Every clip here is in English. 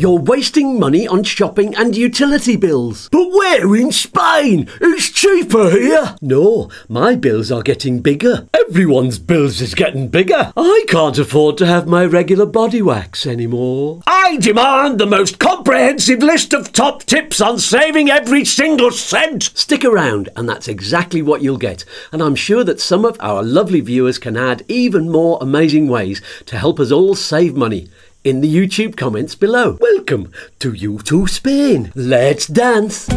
You're wasting money on shopping and utility bills. But we're in Spain. It's cheaper here. No, my bills are getting bigger. Everyone's bills is getting bigger. I can't afford to have my regular body wax anymore. I demand the most comprehensive list of top tips on saving every single cent. Stick around and that's exactly what you'll get. And I'm sure that some of our lovely viewers can add even more amazing ways to help us all save money in the YouTube comments below. Welcome to YouTooSpain. Let's dance.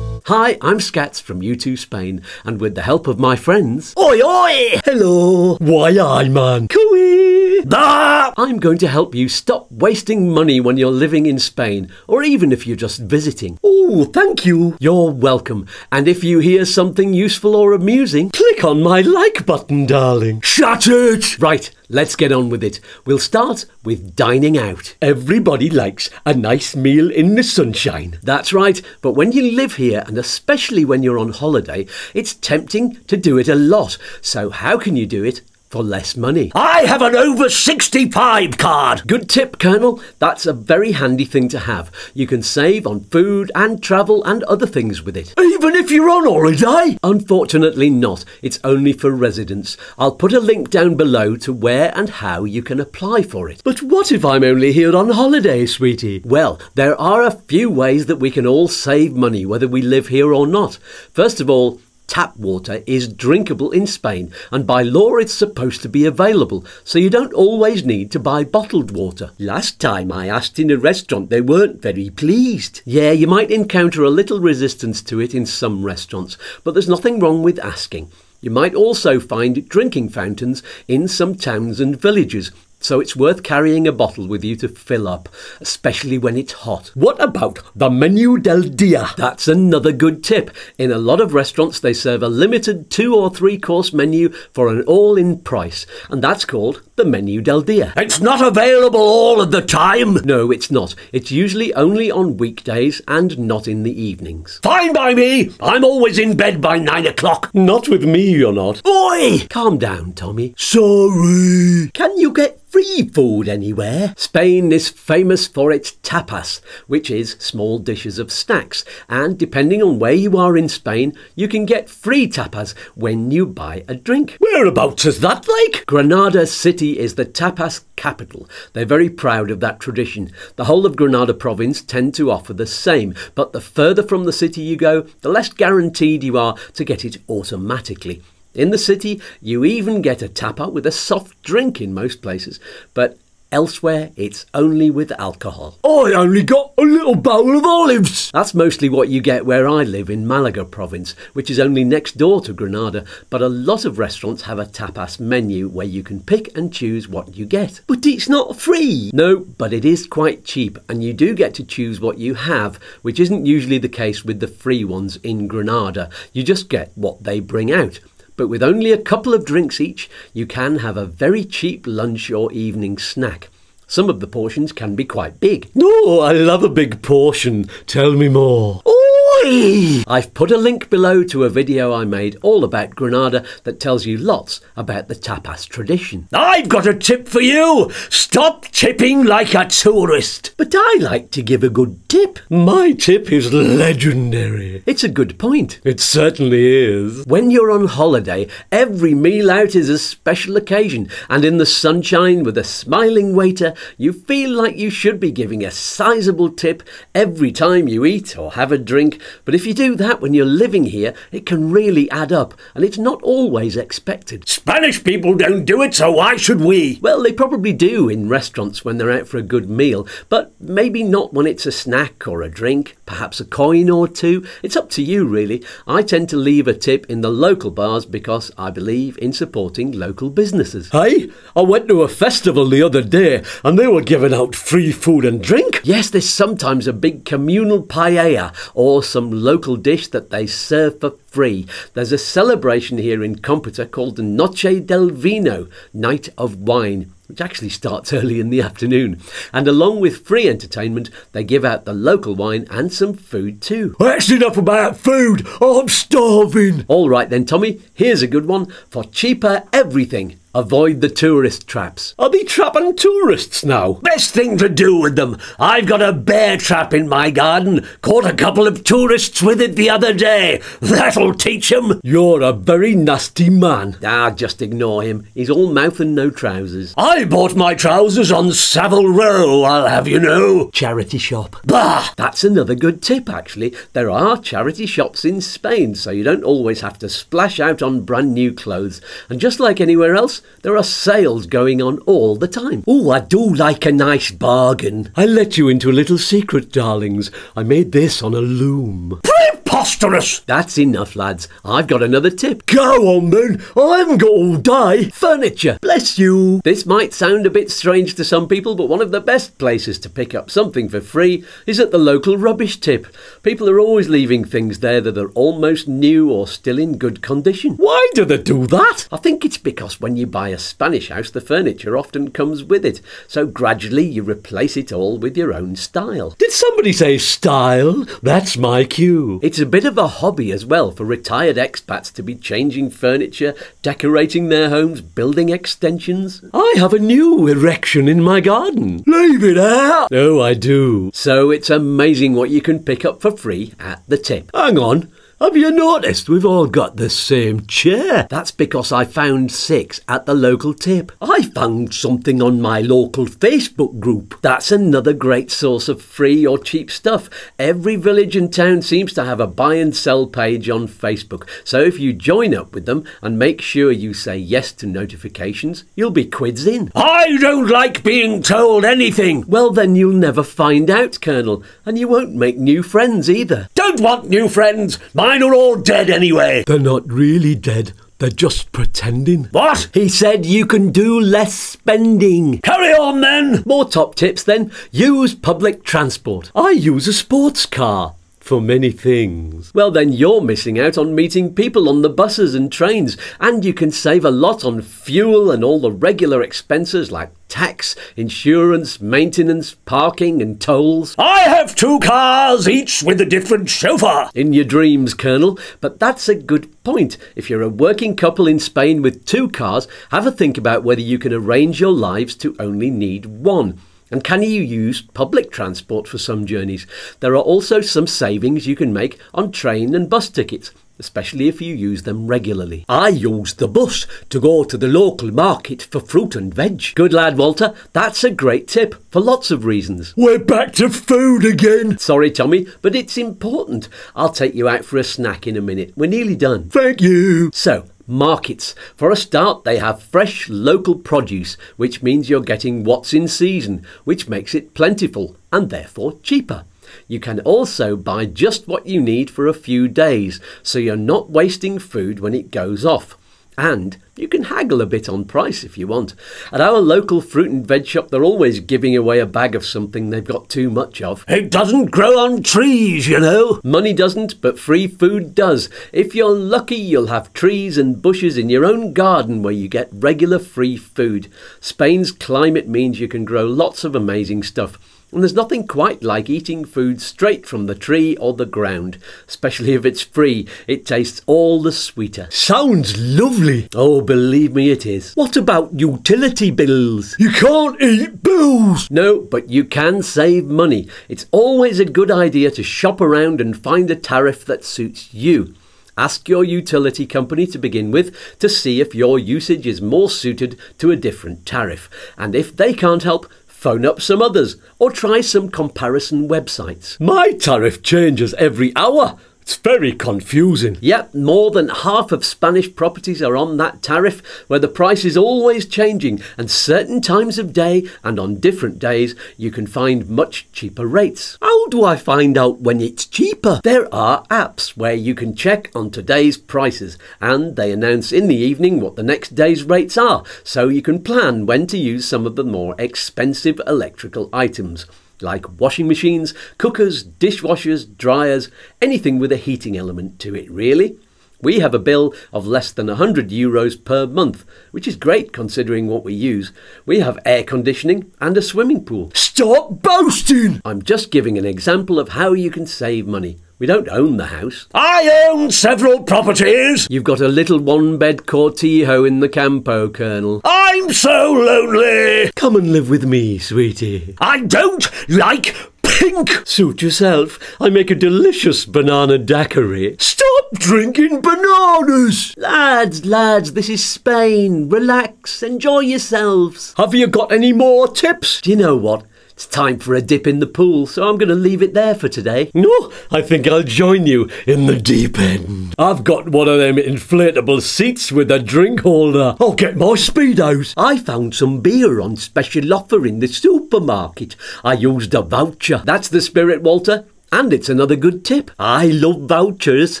Hi, I'm Skatz from YouTooSpain, and with the help of my friends... Oi, oi! Hello! Why, aye, man. Cooey! Ah! I'm going to help you stop wasting money when you're living in Spain, or even if you're just visiting. Oh, thank you. You're welcome. And if you hear something useful or amusing, click on my like button, darling. Shut it! Right, let's get on with it. We'll start with dining out. Everybody likes a nice meal in the sunshine. That's right, but when you live here, and especially when you're on holiday, it's tempting to do it a lot. So how can you do it for less money? I have an over 65 card. Good tip, Colonel. That's a very handy thing to have. You can save on food and travel and other things with it. Even if you're on holiday? Unfortunately not. It's only for residents. I'll put a link down below to where and how you can apply for it. But what if I'm only here on holiday, sweetie? Well, there are a few ways that we can all save money, whether we live here or not. First of all, tap water is drinkable in Spain, and by law it's supposed to be available, so you don't always need to buy bottled water. Last time I asked in a restaurant, they weren't very pleased. Yeah, you might encounter a little resistance to it in some restaurants, but there's nothing wrong with asking. You might also find drinking fountains in some towns and villages, so it's worth carrying a bottle with you to fill up, especially when it's hot. What about the menu del dia? That's another good tip. In a lot of restaurants they serve a limited 2 or 3 course menu for an all-in price, and that's called the menu del dia. It's not available all of the time? No, it's not. It's usually only on weekdays and not in the evenings. Fine by me. I'm always in bed by 9 o'clock. Not with me, you're not. Oi! Calm down, Tommy. Sorry. Can you get free food anywhere? Spain is famous for its tapas, which is small dishes of snacks, and depending on where you are in Spain, you can get free tapas when you buy a drink. Whereabouts is that like? Granada City is the tapas capital. They're very proud of that tradition. The whole of Granada province tend to offer the same, but the further from the city you go, the less guaranteed you are to get it automatically. In the city, you even get a tapa with a soft drink in most places, but elsewhere it's only with alcohol. I only got a little bowl of olives. That's mostly what you get where I live in Malaga province, which is only next door to Granada, but a lot of restaurants have a tapas menu where you can pick and choose what you get. But it's not free. No, but it is quite cheap, and you do get to choose what you have, which isn't usually the case with the free ones in Granada. You just get what they bring out. But with only a couple of drinks each, you can have a very cheap lunch or evening snack. Some of the portions can be quite big. Oh, I love a big portion. Tell me more. Oi! I've put a link below to a video I made all about Granada that tells you lots about the tapas tradition. I've got a tip for you. Stop tipping like a tourist. But I like to give a good tip. My tip is legendary. It's a good point. It certainly is. When you're on holiday, every meal out is a special occasion, and in the sunshine with a smiling waiter, you feel like you should be giving a sizable tip every time you eat or have a drink. But if you do that when you're living here, it can really add up, and it's not always expected. Spanish people don't do it, so why should we? Well, they probably do in restaurants when they're out for a good meal, but maybe not when it's a snack or a drink, perhaps a coin or two. It's up to you, really. I tend to leave a tip in the local bars because I believe in supporting local businesses. Hey, I went to a festival the other day and they were giving out free food and drink. Yes, there's sometimes a big communal paella or some some local dish that they serve for free. There's a celebration here in Compita called the Noche del Vino, Night of Wine, which actually starts early in the afternoon. And along with free entertainment, they give out the local wine and some food too. That's enough about food. I'm starving. All right then, Tommy, here's a good one for cheaper everything. Avoid the tourist traps. Are they trapping tourists now? Best thing to do with them. I've got a bear trap in my garden. Caught a couple of tourists with it the other day. That'll teach 'em. You're a very nasty man. Ah, just ignore him. He's all mouth and no trousers. I bought my trousers on Savile Row, I'll have you know. Charity shop. Bah! That's another good tip, actually. There are charity shops in Spain, so you don't always have to splash out on brand new clothes. And just like anywhere else, there are sales going on all the time. Oh, I do like a nice bargain. I'll let you into a little secret, darlings. I made this on a loom. Preposterous! That's enough, lads. I've got another tip. Go on then. I haven't got all day. Furniture. Bless you. This might sound a bit strange to some people, but one of the best places to pick up something for free is at the local rubbish tip. People are always leaving things there that are almost new or still in good condition. Why do they do that? I think it's because when you buy a Spanish house, the furniture often comes with it. So gradually you replace it all with your own style. Did somebody say style? That's my cue. It's a bit of a hobby as well for retired expats to be changing furniture, decorating their homes, building extensions. I have a new erection in my garden. Leave it out. Oh, I do. So it's amazing what you can pick up for free at the tip. Hang on. Have you noticed we've all got the same chair? That's because I found 6 at the local tip. I found something on my local Facebook group. That's another great source of free or cheap stuff. Every village and town seems to have a buy and sell page on Facebook. So if you join up with them and make sure you say yes to notifications, you'll be quids in. I don't like being told anything. Well, then you'll never find out, Colonel, and you won't make new friends either. Don't want new friends. Mine are all dead anyway. They're not really dead. They're just pretending. What? He said you can do less spending. Carry on then. More top tips then. Use public transport. I use a sports car for many things. Well, then you're missing out on meeting people on the buses and trains, and you can save a lot on fuel and all the regular expenses like tax, insurance, maintenance, parking and tolls. I have 2 cars, each with a different chauffeur. In your dreams, Colonel. But that's a good point. If you're a working couple in Spain with 2 cars, have a think about whether you can arrange your lives to only need 1. And can you use public transport for some journeys? There are also some savings you can make on train and bus tickets, especially if you use them regularly. I use the bus to go to the local market for fruit and veg. Good lad, Walter. That's a great tip for lots of reasons. We're back to food again. Sorry, Tommy, but it's important. I'll take you out for a snack in a minute. We're nearly done. Thank you. So, markets. For a start, they have fresh local produce, which means you're getting what's in season, which makes it plentiful and therefore cheaper. You can also buy just what you need for a few days, so you're not wasting food when it goes off. And you can haggle a bit on price if you want. At our local fruit and veg shop, they're always giving away a bag of something they've got too much of. It doesn't grow on trees, you know. Money doesn't, but free food does. If you're lucky, you'll have trees and bushes in your own garden where you get regular free food. Spain's climate means you can grow lots of amazing stuff. And there's nothing quite like eating food straight from the tree or the ground, especially if it's free. It tastes all the sweeter. Sounds lovely. Oh, believe me, it is. What about utility bills? You can't eat bills. No, but you can save money. It's always a good idea to shop around and find a tariff that suits you. Ask your utility company to begin with to see if your usage is more suited to a different tariff. And if they can't help, phone up some others or try some comparison websites. My tariff changes every hour. It's very confusing. Yep, more than half of Spanish properties are on that tariff where the price is always changing, and certain times of day and on different days you can find much cheaper rates. How do I find out when it's cheaper? There are apps where you can check on today's prices, and they announce in the evening what the next day's rates are, so you can plan when to use some of the more expensive electrical items. like washing machines, cookers, dishwashers, dryers, anything with a heating element to it, really. We have a bill of less than €100 per month, which is great considering what we use. We have air conditioning and a swimming pool. Stop boasting! I'm just giving an example of how you can save money. We don't own the house. I own several properties. You've got a little one-bed cortijo in the Campo, Colonel. I'm so lonely. Come and live with me, sweetie. I don't like pink. Suit yourself. I make a delicious banana daiquiri. Stop drinking bananas. Lads, this is Spain. Relax, enjoy yourselves. Have you got any more tips? Do you know what? It's time for a dip in the pool, so I'm going to leave it there for today. No, I think I'll join you in the deep end. I've got one of them inflatable seats with a drink holder. I'll get my speed out. I found some beer on special offer in the supermarket. I used a voucher. That's the spirit, Walter. And it's another good tip. I love vouchers.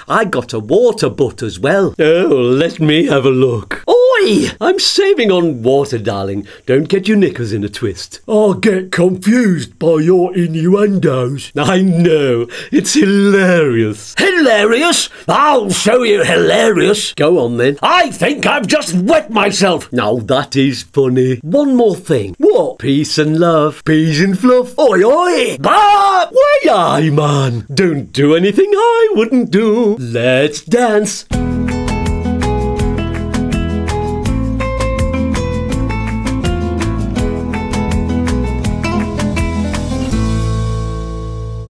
I got a water butt as well. Oh, let me have a look. Oi! I'm saving on water, darling. Don't get your knickers in a twist. I get confused by your innuendos. I know. It's hilarious. Hilarious? I'll show you hilarious. Go on then. I think I've just wet myself. Now that is funny. One more thing. What? Peace and love. Peas and fluff. Oi, oi! Bah! Why, aye, man. Don't do anything I wouldn't do. Let's dance.